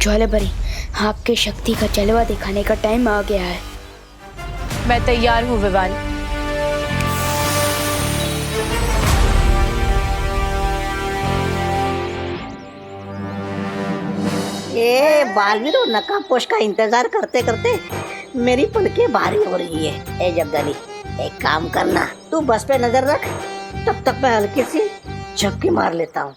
ज्वाला परी, आपके शक्ति का जलवा दिखाने का टाइम आ गया है। मैं तैयार हूँ विवान। ये बालवीर और नकाबपोश का इंतजार करते करते मेरी पलकें भारी हो रही है। ए जगदली, एक काम करना, तू बस पे नजर रख, तब तक मैं हल्की सी झपकी मार लेता हूँ।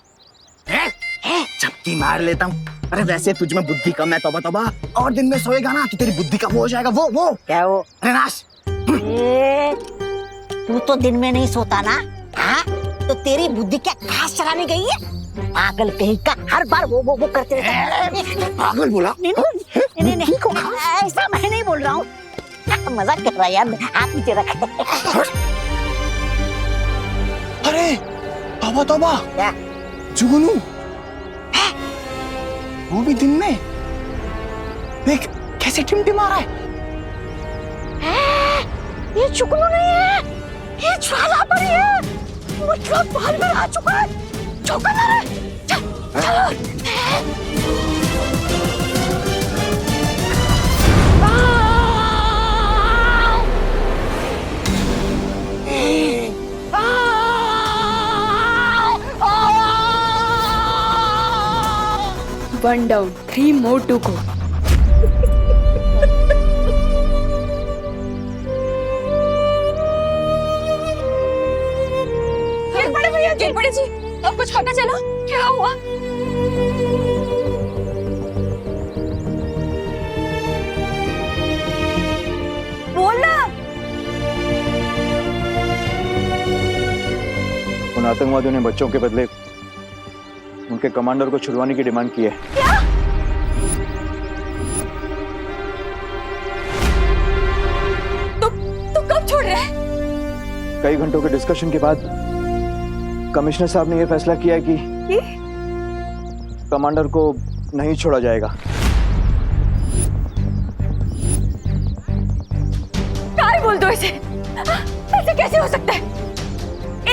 झपकी मार लेता हूँ? अरे वैसे तुझ में बुद्धि कम है, तौबा तौबा। और दिन में सोएगा ना तो तेरी बुद्धि कम हो जाएगा। वो क्या वो? अरे नाश। तू तो दिन में नहीं सोता ना? हाँ, तो तेरी बुद्धि क्या घास चराने गई है? पागल कहीं का, हर बार वो करते रहता है। पागल बोला? नहीं, ऐसा मैं नहीं बोल रहा हूँ, मजाक कर रहा है यार। हाथ नीचे रख। अरे तौबा तौबा, क्या? जुगनू, वो भी दिन में। देख कैसे टिमटिमा रहा है। ये जुगनू नहीं है, ये ज्वाला परी है। मतलब बाल में आ चुका है। चौका ना रे। चलो। One down, 3 more to go। बड़े जी, अब कुछ पता चला? क्या हुआ? बोलना। उन आतंकवादियों ने बच्चों के बदले उनके कमांडर को छुड़वाने की डिमांड की है। क्या? तो कब छोड़ रहे हैं? कई घंटों के डिस्कशन के बाद कमिश्नर साहब ने यह फैसला किया कि कमांडर को नहीं छोड़ा जाएगा। क्या बोल दो इसे? ऐसे कैसे हो सकता है?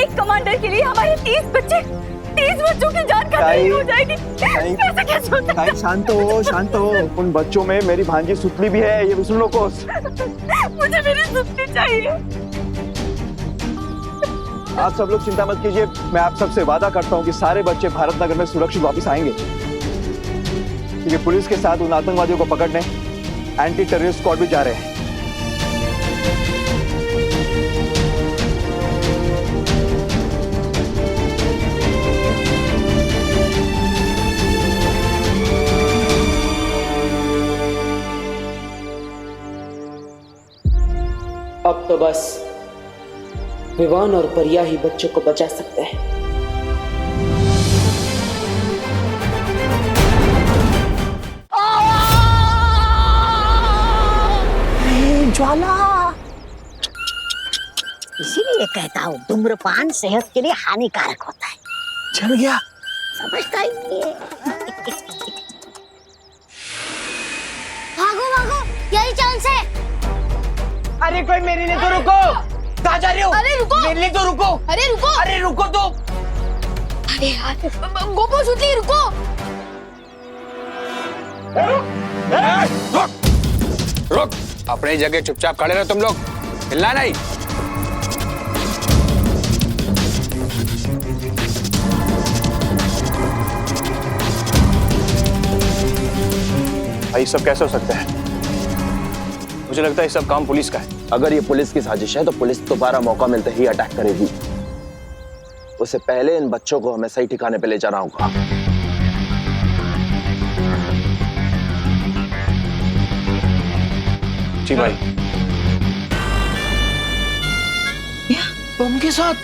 एक कमांडर के लिए हमारे 30 बच्चों की जान खतरे हो जाएगी। ऐसे कैसे हो सकता है? शांत हो। उन बच्चों में मेरी भांजी सुतली भी है, ये भी सुन लो कोस। मुझे मेरी सुतली चाहिए। आप सब लोग चिंता मत कीजिए, मैं आप सबसे वादा करता हूँ कि सारे बच्चे भारत नगर में सुरक्षित वापस आएंगे। क्योंकि पुलिस के साथ उन आतंकवादियों को पकड़ने एंटी टेररिस्ट स्क्वाड भी जा रहे हैं। अब तो बस विवान और परिया ही बच्चों को बचा सकते हैं। ज्वाला, इसीलिए कहता हूँ धूम्रपान सेहत के लिए हानिकारक होता है। चल गया, समझता ही नहीं है। भागो, यही चांस है। अरे कोई मेरे लिए तो रुको। कहाँ जा रहे हो? अरे रुको, मेरे लिए तो रुको। अरे रुको तो। अरे यार, गोपो सुतली रुको। रुक, अपनी जगह चुपचाप खड़े रहो तुम लोग, हिलना नहीं। भाई सब कैसे हो सकता है? मुझे लगता है ये सब काम पुलिस का है। अगर ये पुलिस की साजिश है तो पुलिस दोबारा मौका मिलते ही अटैक करेगी। उससे पहले इन बच्चों को हमें सही ठिकाने पे ले जाना होगा। जी भाई। बम के साथ?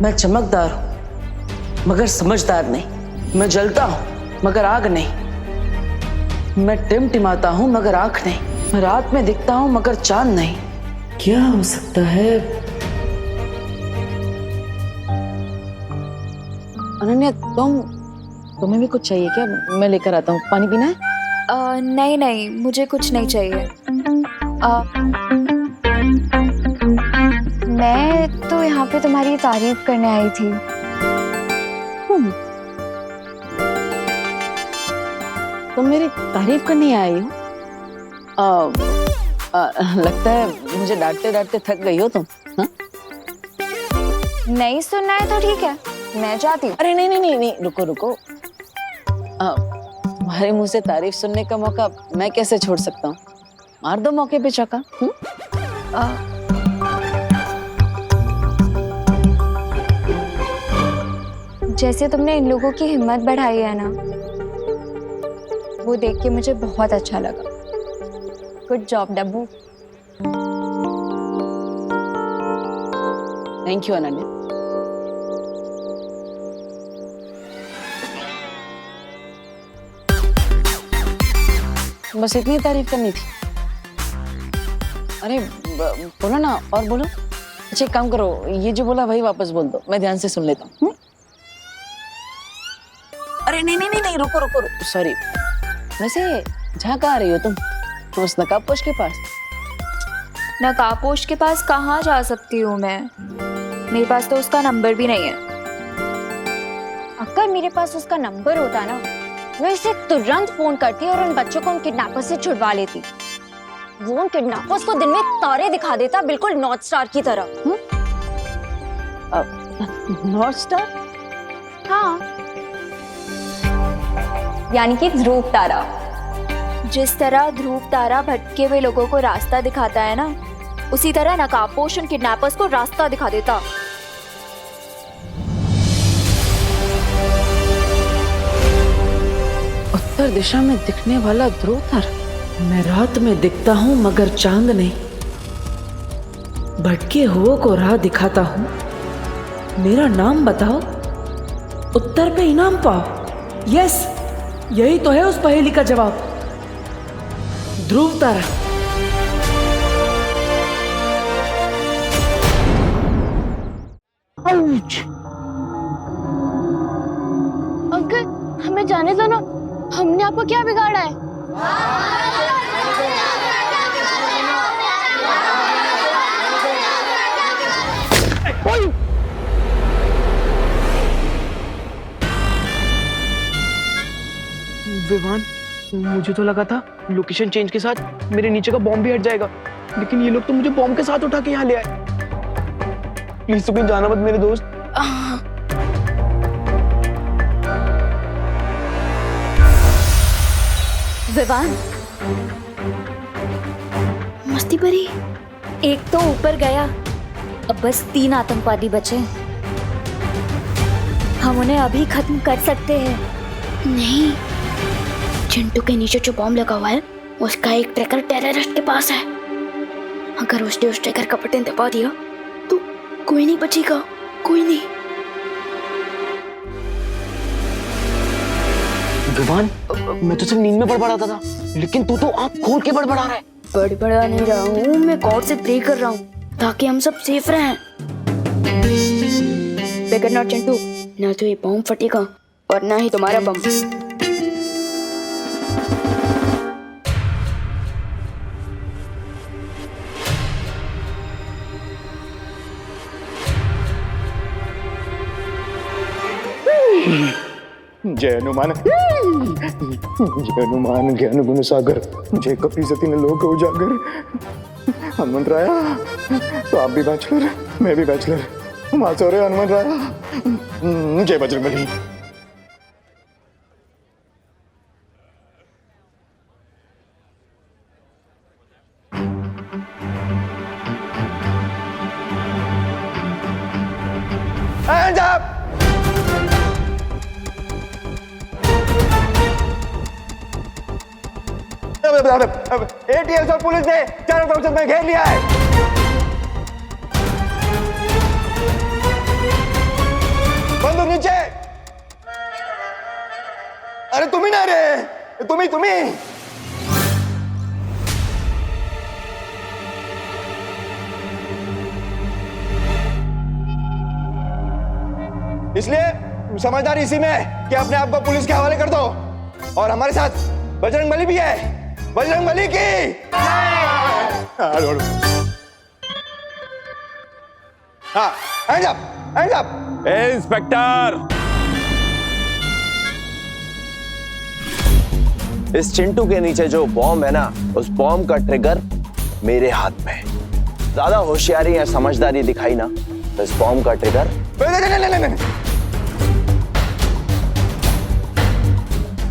मैं चमकदार हूं मगर समझदार नहीं। मैं जलता हूं मगर आग नहीं। मैं टिमटिमाता हूं मगर आंख नहीं। मैं रात में दिखता हूं मगर चांद नहीं। क्या हो सकता है? अनन्या, तुम्हें भी कुछ चाहिए क्या? मैं लेकर आता हूँ। पानी पीना है? नहीं, मुझे कुछ नहीं चाहिए। मैं तो यहाँ पे तुम्हारी तारीफ करने आई थी। तुम मेरी तारीफ करने आई हो? लगता है मुझे डांटते डांटते थक गई हो तुम। हाँ? नहीं सुनना है तो ठीक है, मैं जाती हूँ। अरे नहीं नहीं नहीं नहीं, रुको रुको। तुम्हारे मुंह से तारीफ सुनने का मौका मैं कैसे छोड़ सकता हूँ? मार दो मौके पे चौका। जैसे तुमने इन लोगों की हिम्मत बढ़ाई है ना, वो देख के मुझे बहुत अच्छा लगा। Good job Dabbu. Thank you Ananya. बस इतनी तारीफ करनी थी? अरे बोलो ना, और बोलो। अच्छा एक काम करो, ये जो बोला वही वापस बोल दो, मैं ध्यान से सुन लेता हूँ। अरे नहीं नहीं नहीं नहीं, रुको रुको रुको, सॉरी। वैसे जहाँ कहाँ रही हो तुम? तो उस नकाबपोश के पास? नकाबपोश के पास कहाँ जा सकती हूँ मैं? मेरे पास तो उसका नंबर भी नहीं है। अगर मेरे पास उसका नंबर होता ना, मैं इसे तुरंत फोन करती और उन बच्चों को उन किडनैपर्स से छुड़वा लेती। वो उन किडनैपर्स को दिन में तारे दिखा देता, बिल्कुल नॉर्थ स्टार की तरह। North star? हाँ, यानी कि ध्रुव तारा। जिस तरह ध्रुव तारा भटके हुए लोगों को रास्ता दिखाता है ना, उसी तरह नकाबपोश उन किडनैपर्स को रास्ता दिखा देता। उत्तर दिशा में दिखने वाला ध्रुव तारा। मैं रात में दिखता हूँ मगर चांद नहीं, भटके हुओं को राह दिखाता हूँ। मेरा नाम बताओ, उत्तर पे इनाम पाओ। यस, यही तो है उस पहेली का जवाब, ध्रुव तारा। अंकल हमें जाने दो ना, हमने आपको क्या बिगाड़ा है? विवान, मुझे तो लगा था लोकेशन चेंज के साथ मेरे नीचे का बॉम्ब भी हट जाएगा, लेकिन ये लोग तो मुझे बॉम्ब के साथ उठा के यहाँ ले आए। प्लीज तू कहीं जाना मत मेरे दोस्त। विवान, मस्ती भरी। एक तो ऊपर गया, अब बस 3 आतंकवादी बचे। हम उन्हें अभी खत्म कर सकते हैं। नहीं, चिंटू के नीचे जो बॉम्ब लगा हुआ है, उसका एक ट्रैकर टेररिस्ट के पास है। अगर उसने उस ट्रैकर का बटन दबा दिया तो कोई नहीं बचेगा, कोई नहीं। विवान, मैं तो सिर्फ नींद में बड़बड़ाता था, लेकिन तू तो आंख खोल के बड़बड़ा रहा है। बड़बड़ा नहीं रहा हूँ, मैं गॉड से प्रे कर रहा हूँ ताकि हम सब सेफ रहें। फिकर नॉट चिंटू, ना तो ये बॉम्ब फटेगा और ना ही तुम्हारा बम। जय हनुमान, जय हनुमान ज्ञान गुण सागर, जय कपी सती ने लोक उजागर। हनुमंत राया, तो आप भी बैचलर, मैं भी बैचलर, हम आज हो रहे हनुमंत राया। जय बजरंगबली। Hands up! एटीएस और पुलिस ने चारों तरफ से मैं घेर लिया है। बंदूक नीचे। अरे तुम ही ना रे, तुम ही। इसलिए समझदारी इसी में है कि अपने आप को पुलिस के हवाले कर दो, और हमारे साथ बजरंगबली भी है। बजरंगबली की हाँ, hands up, hands up। Inspector, इस चिंटू के नीचे जो बॉम्ब है ना, उस बॉम्ब का ट्रिगर मेरे हाथ में है। ज्यादा होशियारी या समझदारी दिखाई ना तो इस बॉम्ब का ट्रिगर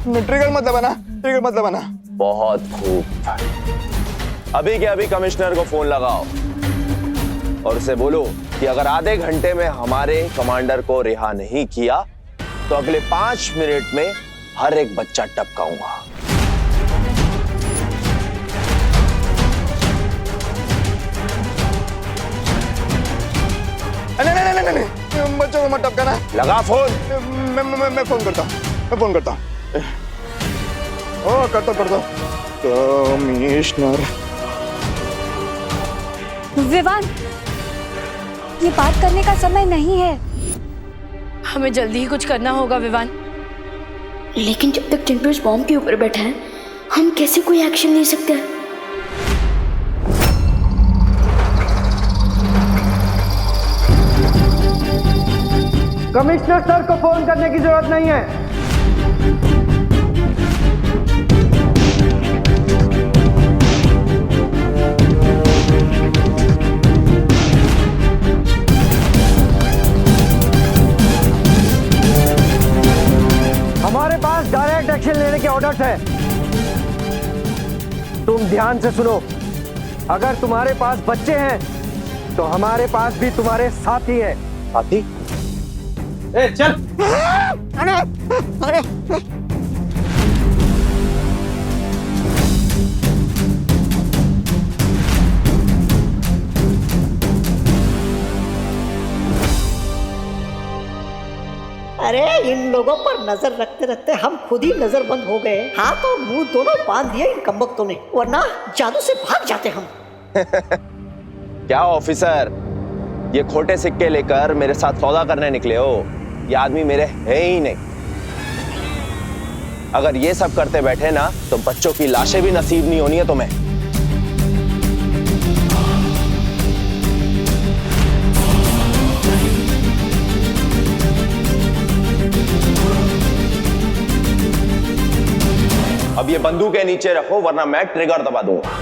ट्रिगर मतलब है ना, ट्रिगर मतलब है ना। बहुत खूब। अभी के अभी कमिश्नर को फोन लगाओ और उसे बोलो कि अगर आधे घंटे में हमारे कमांडर को रिहा नहीं किया तो अगले 5 मिनट में हर एक बच्चा टपकाऊंगा। नहीं, बच्चों को मत टपकाना। लगा फोन। मैं फोन करता हूँ, मैं फोन करता हूँ। ओ करता कमिश्नर। विवान, ये बात करने का समय नहीं है। हमें जल्दी ही कुछ करना होगा विवान। लेकिन जब तक चिंटू इस बॉम्ब के ऊपर बैठा है, हम कैसे कोई एक्शन ले सकते हैं? कमिश्नर सर को फोन करने की जरूरत नहीं है। हमारे पास डायरेक्ट एक्शन लेने के ऑर्डर्स हैं। तुम ध्यान से सुनो। अगर तुम्हारे पास बच्चे हैं तो हमारे पास भी तुम्हारे साथी हैं। साथी? ए चल। अरे अरे इन लोगों पर नजर रखते रखते हम खुद ही नजर बंद हो गए। हाथ और मुंह दोनों बांध दिए इन कमबख्तों ने, वरना जादू से भाग जाते हम। क्या ऑफिसर, ये खोटे सिक्के लेकर मेरे साथ सौदा करने निकले हो? ये आदमी मेरे है ही नहीं। अगर ये सब करते बैठे ना तो बच्चों की लाशें भी नसीब नहीं होनी है तुम्हें। अब ये बंदूक के नीचे रखो वरना मैं ट्रिगर दबा दूंगा।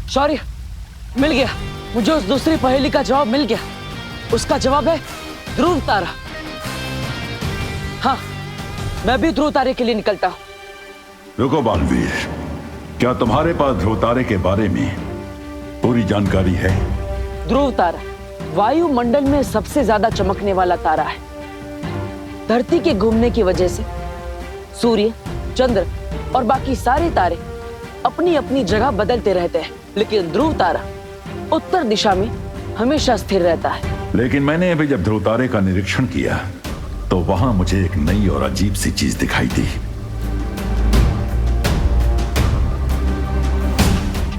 शौर्य, मिल गया मुझे उस दूसरी पहेली का जवाब मिल गया। उसका जवाब है ध्रुव तारा। हाँ, मैं भी ध्रुव तारे के लिए निकलता हूं। रुको बालवीर, क्या तुम्हारे पास ध्रुव तारे के बारे में पूरी जानकारी है? ध्रुव तारा वायुमंडल में सबसे ज्यादा चमकने वाला तारा है। धरती के घूमने की वजह से सूर्य, चंद्र और बाकी सारे तारे अपनी अपनी जगह बदलते रहते हैं, लेकिन ध्रुव तारा उत्तर दिशा में हमेशा स्थिर रहता है। लेकिन मैंने अभी जब ध्रुव तारे का निरीक्षण किया तो वहां मुझे एक नई और अजीब सी चीज दिखाई दी।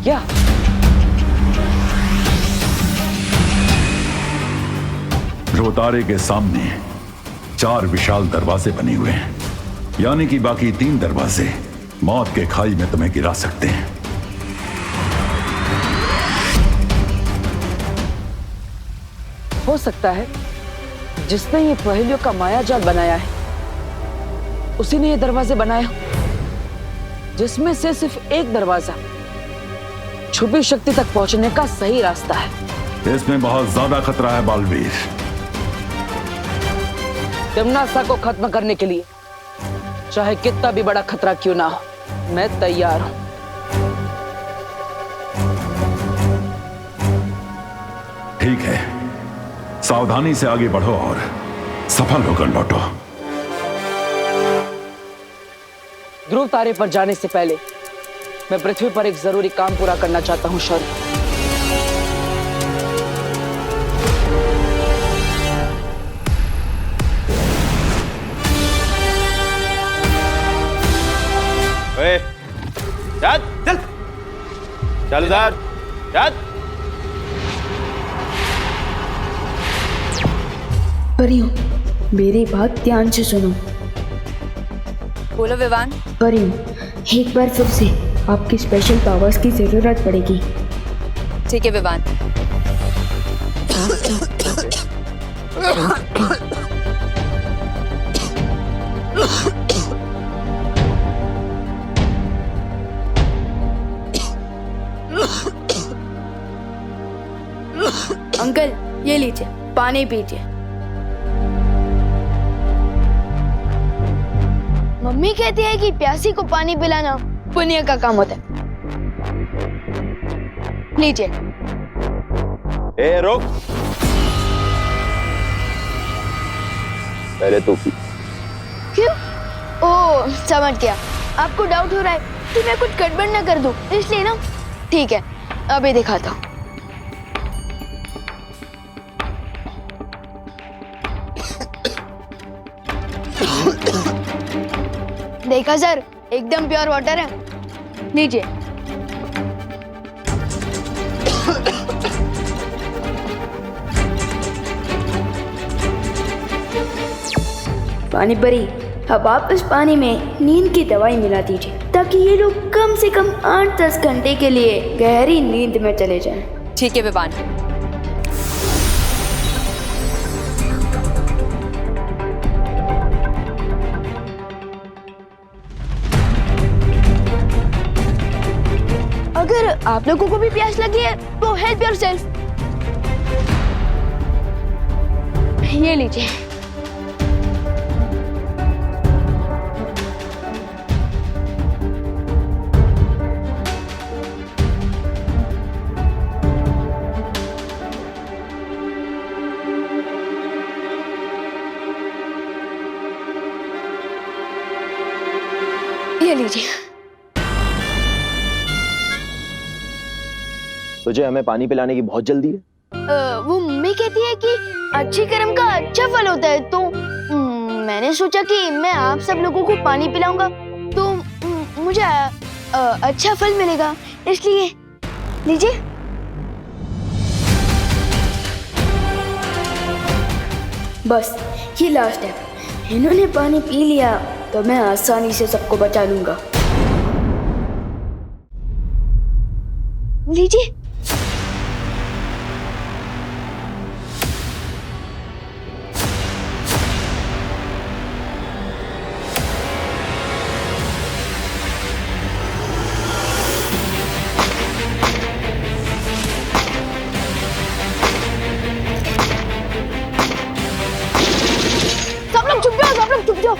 क्या? ध्रुव तारे के सामने 4 विशाल दरवाजे बने हुए हैं, यानी कि बाकी 3 दरवाजे मौत के खाई में तुम्हें गिरा सकते हैं। हो सकता है जिसने ये पहेलियों का मायाजाल बनाया है उसी ने ये दरवाजे बनाए हो, जिसमें से सिर्फ एक दरवाजा छुपी शक्ति तक पहुंचने का सही रास्ता है। इसमें बहुत ज्यादा खतरा है बालवीर। तिम्नासा को खत्म करने के लिए चाहे कितना भी बड़ा खतरा क्यों ना हो, मैं तैयार हूं। ठीक है, सावधानी से आगे बढ़ो और सफल होकर लौटो। ध्रुव तारे पर जाने से पहले मैं पृथ्वी पर एक जरूरी काम पूरा करना चाहता हूं शौर्य। चल चल चल उधर चल। परियों मेरी बात ध्यान से सुनो। बोलो विवान। परी, एक बार फिर से आपकी स्पेशल पावर्स की जरूरत पड़ेगी। ठीक है विवान। अंकल ये लीजिए, पानी पीजिए। मम्मी कहती है कि प्यासी को पानी पिलाना पुण्य का काम होता है। लीजिए। ए रुक, पहले तू पी। क्यों? ओह समझ गया, आपको डाउट हो रहा है कि मैं कुछ गड़बड़ ना कर दूं, इसलिए ना। ठीक है, अभी दिखाता हूँ। देखा सर, एकदम प्योर वाटर है। लीजिए। पानी परी, अब आप इस पानी में नींद की दवाई मिला दीजिए ताकि ये लोग कम से कम 8-10 घंटे के लिए गहरी नींद में चले जाएं। ठीक है विवान। अगर आप लोगों को भी प्यास लगी है तो हेल्प योरसेल्फ। ये लीजिए। ये लीजिए। तुझे हमें पानी पिलाने की बहुत जल्दी है? वो मम्मी कहती है कि अच्छे कर्म का अच्छा फल होता है, तो मैंने सोचा कि मैं आप सब लोगों को पानी पिलाऊंगा तो मुझे अच्छा फल मिलेगा, इसलिए लीजिए। बस ये लास्ट है, इन्होंने पानी पी लिया तो मैं आसानी से सबको बचा लूंगा। लीजिए। सब लोग चुप जाओ, सब लोग चुप जाओ।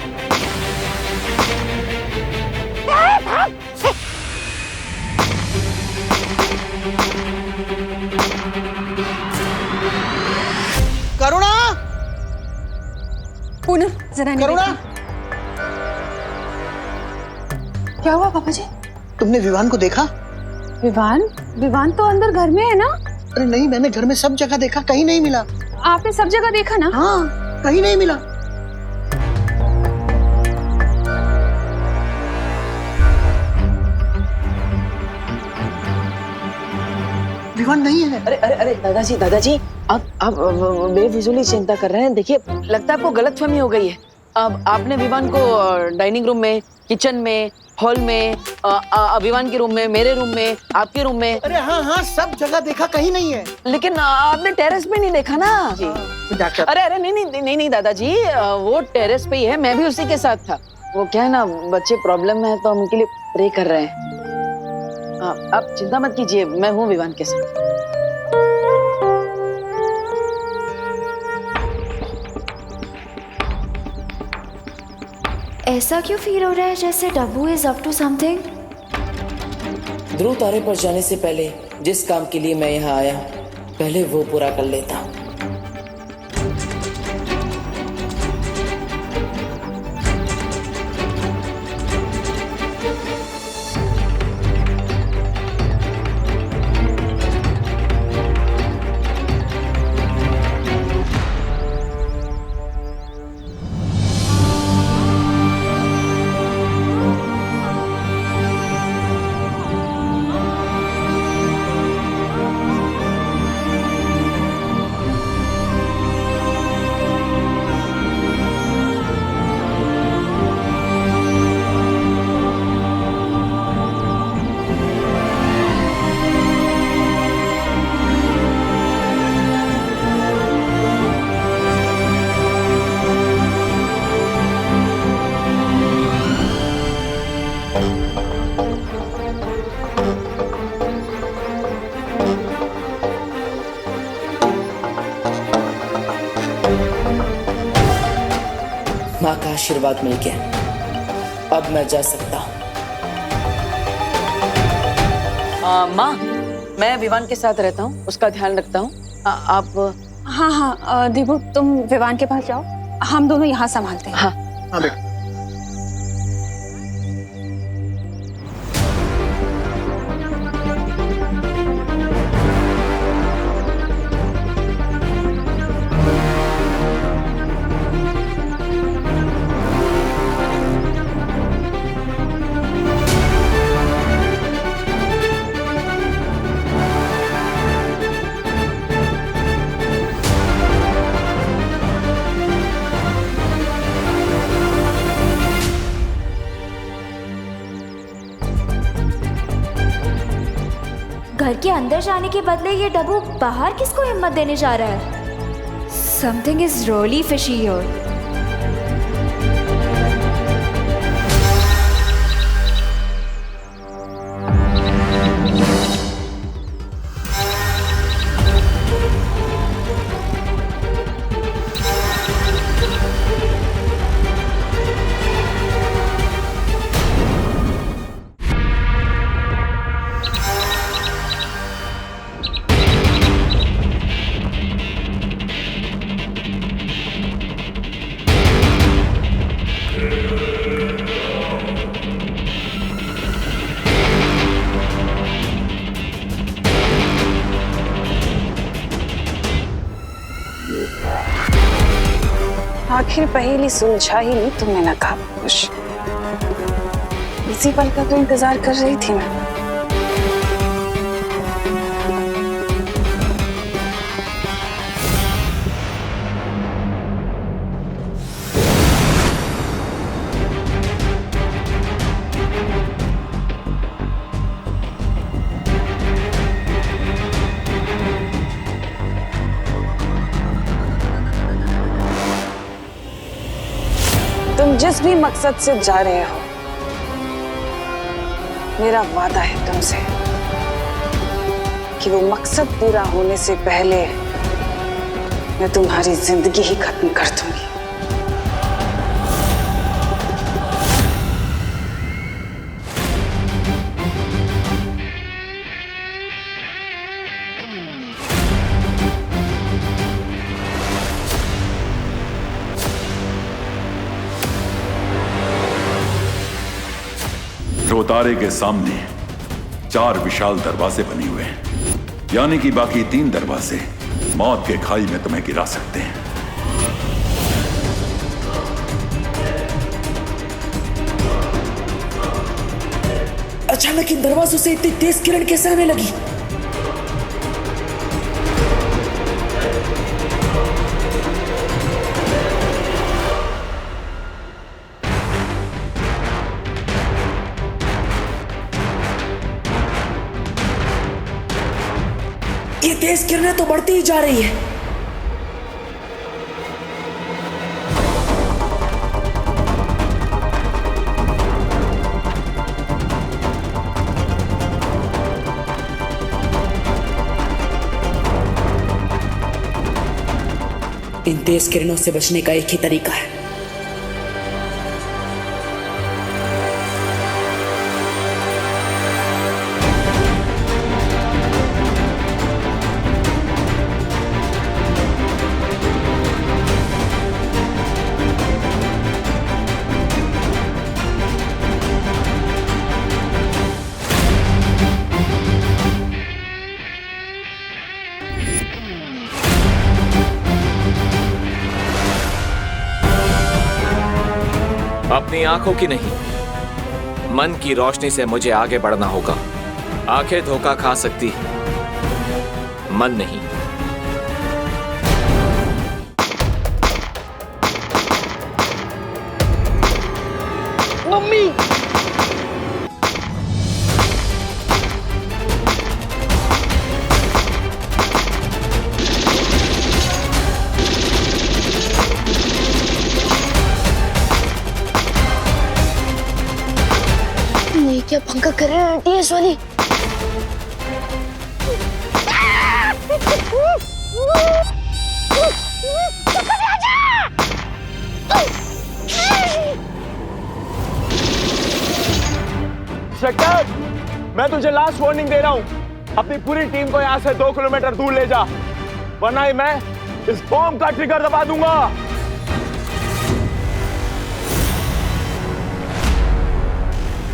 करुणा, पूनम जरा करुणा, क्या हुआ पापा जी? तुमने विवान को देखा? विवान? विवान तो अंदर घर में है ना? अरे नहीं, मैंने घर में सब जगह देखा, कहीं नहीं मिला। आपने सब जगह देखा ना? हाँ, कहीं नहीं मिला। विवान नहीं है। अरे अरे अरे दादाजी आप बेफिजूली चिंता कर रहे हैं। देखिए, लगता है आपको गलतफहमी हो गई है। अब आपने विवान को डाइनिंग रूम में, किचन में, हॉल में, विवान के रूम में, मेरे रूम में, आपके रूम में। अरे हाँ हाँ, सब जगह देखा, कहीं नहीं है। लेकिन आपने टेरेस पे नहीं देखा ना? डॉक्टर। अरे अरे नहीं दादाजी, वो टेरेस पे ही है, मैं भी उसी के साथ था। वो क्या है ना, बच्चे प्रॉब्लम में है तो हम उनके लिए प्रे कर रहे हैं। आप चिंता मत कीजिए, मैं हूँ विवान के साथ। ऐसा क्यों फील हो रहा है जैसे डब्बू इज अप टू समथिंग? ध्रुव तारे पर जाने से पहले जिस काम के लिए मैं यहाँ आया, पहले वो पूरा कर लेता। माँ का आशीर्वाद मिल गया, अब मैं जा सकता हूँ। माँ, मैं विवान के साथ रहता हूँ, उसका ध्यान रखता हूँ। आप? हाँ हाँ दीपू, तुम विवान के पास जाओ, हम दोनों यहाँ संभालते हैं। हाँ हाँ बेटा। घर के अंदर जाने के बदले ये डब्बू बाहर किसको हिम्मत देने जा रहा है? Something is really fishy here. आखिर पहेली सुलझा ही नहीं तुमने नकाब खुश। इसी पल का तो इंतजार कर रही थी मैं। तुम जिस भी मकसद से जा रहे हो, मेरा वादा है तुमसे कि वो मकसद पूरा होने से पहले मैं तुम्हारी जिंदगी ही खत्म कर दूंगी। रोतारे के सामने 4 विशाल दरवाजे बने हुए हैं, यानी कि बाकी 3 दरवाजे मौत के खाई में तुम्हें गिरा सकते हैं। अचानक इन दरवाजों से इतनी तेज किरण कैसे आने लगी? ये तेज किरणें तो बढ़ती ही जा रही है। इन तेज किरणों से बचने का एक ही तरीका है। अपनी आंखों की नहीं, मन की रोशनी से मुझे आगे बढ़ना होगा। आंखें धोखा खा सकती, मन नहीं। मम्मी! ये क्या पंखा कर रहे हैं टीएस वाली? इंस्पेक्टर, मैं तुझे लास्ट वार्निंग दे रहा हूँ, अपनी पूरी टीम को यहाँ से 2 किलोमीटर दूर ले जा, वरना ही मैं इस बॉम्ब का ट्रिगर दबा दूंगा।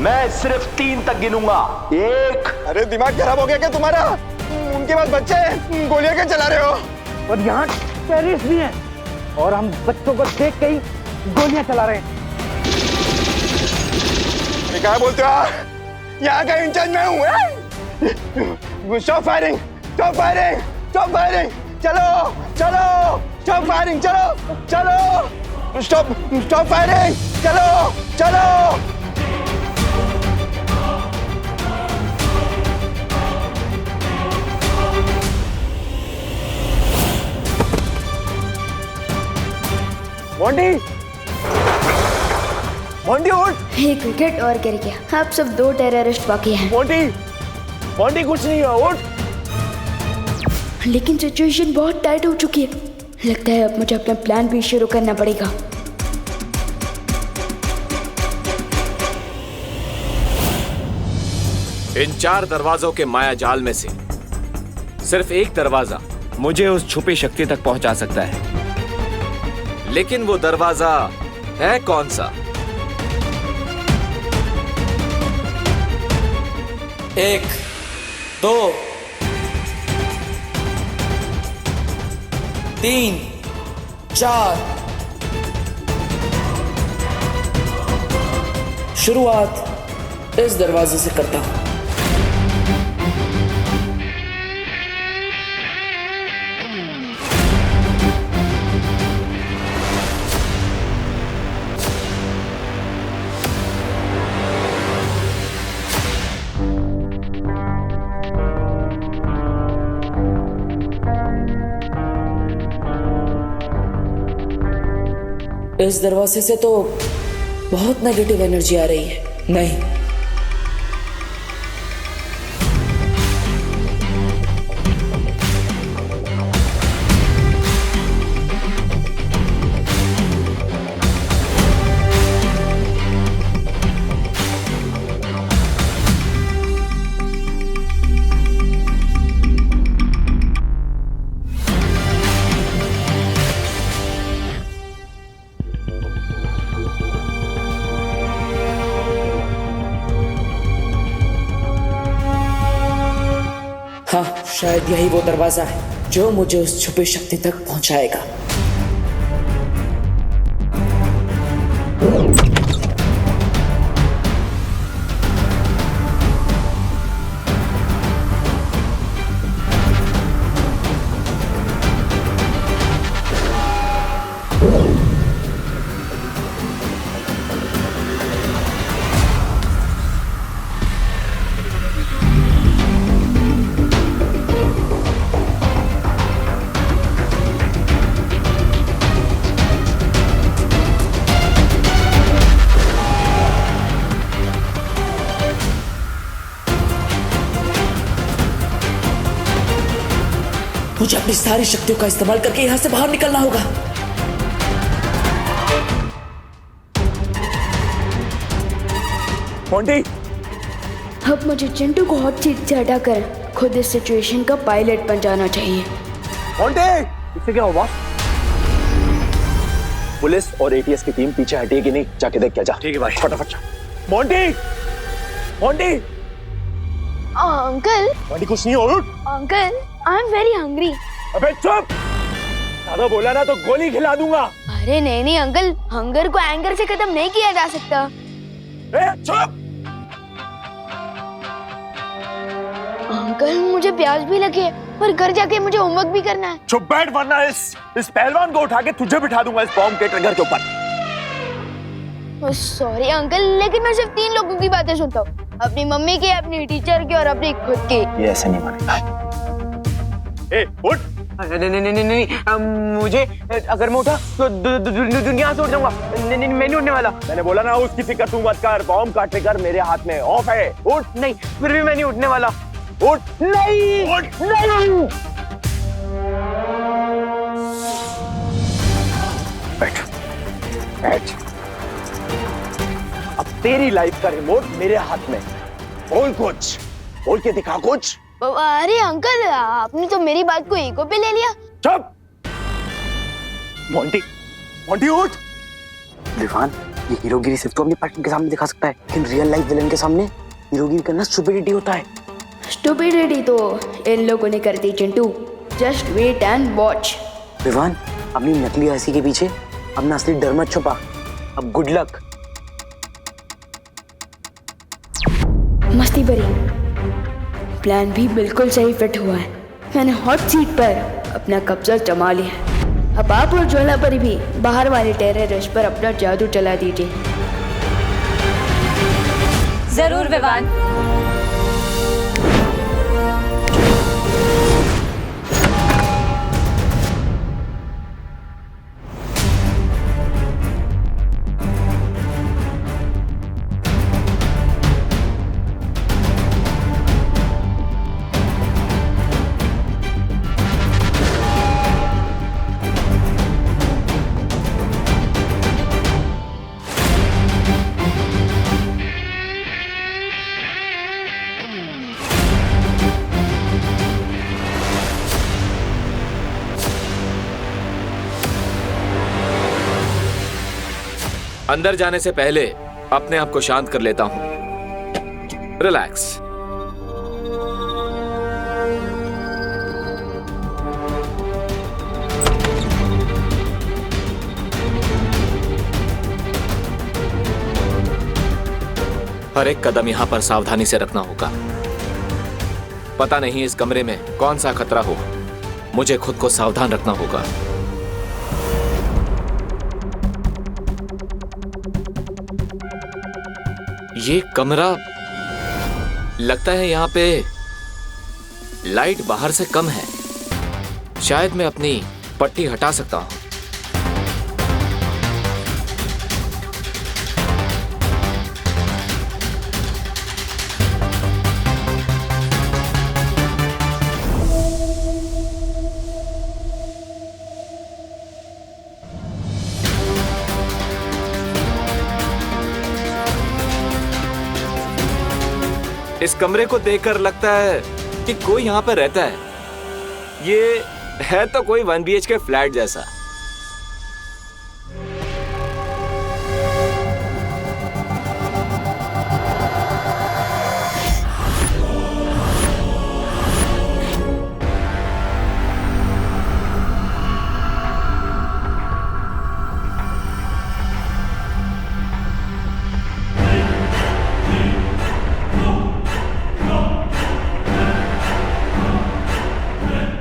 मैं सिर्फ 3 तक गिनूंगा। 1। अरे दिमाग खराब हो गया क्या तुम्हारा? उनके पास बच्चे हैं, गोलियां क्या चला रहे हो? और यहाँ टेररिस्ट भी हैं और हम बच्चों को देख के ही गोलियां चला रहे हैं। क्या बोलते हो आप? यहाँ का इंचार्ज मैं हूँ। Stop firing, stop firing, stop firing, चलो चलो, स्टॉप फायरिंग, चलो चलो, स्टॉप स्टॉप फायरिंग, चलो चलो। मोंटी, मोंटी उठ। एक विकेट और गिर गया, अब सब 2 टेररिस्ट बाकी हैं। मोंटी, मोंटी कुछ नहीं है, उठ। लेकिन सिचुएशन बहुत टाइट हो चुकी है, लगता है अब मुझे अपना प्लान भी शुरू करना पड़ेगा। इन 4 दरवाजों के माया जाल में से सिर्फ एक दरवाजा मुझे उस छुपी शक्ति तक पहुंचा सकता है, लेकिन वो दरवाजा है कौन सा? 1, 2, 3, 4। शुरुआत इस दरवाजे से करता हूं। इस दरवाजे से तो बहुत नेगेटिव एनर्जी आ रही है। नहीं, हाँ, शायद यही वो दरवाजा है जो मुझे उस छुपी शक्ति तक पहुंचाएगा। मुझे अपनी सारी शक्तियों का इस्तेमाल करके यहां से बाहर निकलना होगा। मोंटी, अब मुझे चिंटू को हॉट सीट से हटाकर खुद इस सिचुएशन का पायलट बन जाना चाहिए। मोंटी, इससे क्या हुआ? पुलिस और एटीएस की टीम पीछे हटी है कि नहीं, जाके देख क्या। जा। ठीक है भाई, फटाफट जा। मोंटी, मोंटी, अंकल, मोंटी कुछ नहीं हो। उठ। Uncle, I am very hungry. अबे चुप, ज्यादा बोला ना तो गोली खिला दूंगा। अरे नहीं नहीं अंकल, हंगर को एंगर से खत्म नहीं किया जा सकता। चुप। अंकल, मुझे प्यास भी लगी है और घर जाके मुझे होमवर्क भी करना है। चुप बैठ, वरना इस पहलवान को उठा के तुझे बिठा दूंगा इस बॉम्ब के ट्रिगर के ऊपर। सॉरी अंकल, लेकिन मैं सिर्फ 3 लोगों की बातें सुनता हूँ, अपनी मम्मी की, अपनी टीचर की और अपनी खुद की। ये ऐसे नहीं मानेगा। ए, उठ, नहीं, मुझे अगर मैं उठा तो दुनिया से उठ जाऊंगा। नहीं, मैं नहीं उठने वाला। मैंने बोला ना उसकी फिक्र तू मत कर, बॉम्ब का ट्रिगर मेरे हाथ में ऑफ है। उठ। नहीं, फिर भी मैं नहीं उठने वाला। उठ। नहीं, उठ। नहीं। बैठ बैठ। अब तेरी लाइफ का रिमोट मेरे हाथ में। बोल कुछ, बोल के दिखा कुछ। अरे अंकल, आपने तो मेरी बात को ईगो पे ले लिया। चुप। मोंटी, मोंटी उठ। विवान, ये हीरोगिरी सिर्फ तो अपने पार्टनर के सामने दिखा सकता है, लेकिन रियल लाइफ विलन के सामने हीरोगिरी करना स्टुपिडिटी होता है। स्टुपिडिटी तो इन लोगों ने कर दी Chintu. Just wait and watch. Vivaan, अपनी नकली हंसी के पीछे अपना असली डर मत छुपा। अब गुड लक। मस्ती भरी प्लान भी बिल्कुल सही फिट हुआ है। मैंने हॉट सीट पर अपना कब्जा जमा लिया है। अब आप और ज्वाला परी भी बाहर वाले टेररिस्ट पर अपना जादू चला दीजिए। जरूर विवान। अंदर जाने से पहले अपने आप को शांत कर लेता हूं। रिलैक्स। हर एक कदम यहां पर सावधानी से रखना होगा। पता नहीं इस कमरे में कौन सा खतरा हो, मुझे खुद को सावधान रखना होगा। ये कमरा लगता है यहां पे लाइट बाहर से कम है। शायद मैं अपनी पट्टी हटा सकता हूं। इस कमरे को देखकर लगता है कि कोई यहाँ पर रहता है। ये है तो कोई 1 BHK फ्लैट जैसा।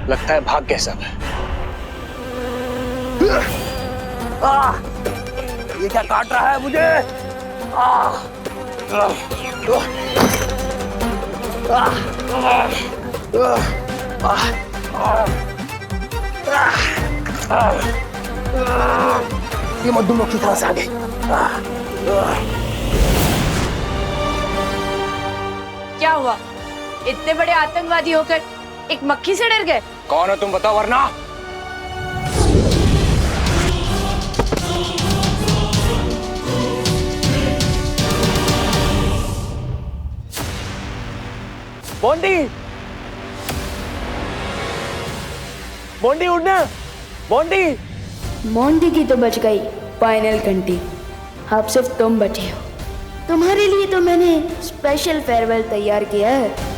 लगता है भाग गए सब। ये क्या काट रहा है मुझे? ये मधुमक्खी की तरह से आ गई। क्या हुआ? इतने बड़े आतंकवादी होकर एक मक्खी से डर गए? कौन हो तुम बताओ वरना। बॉन्डी, बॉन्डी उठना। बॉन्डी। मोंटी की तो बच गई फाइनल घंटी। अब सिर्फ तुम बचे हो। तुम्हारे लिए तो मैंने स्पेशल फेयरवेल तैयार किया है।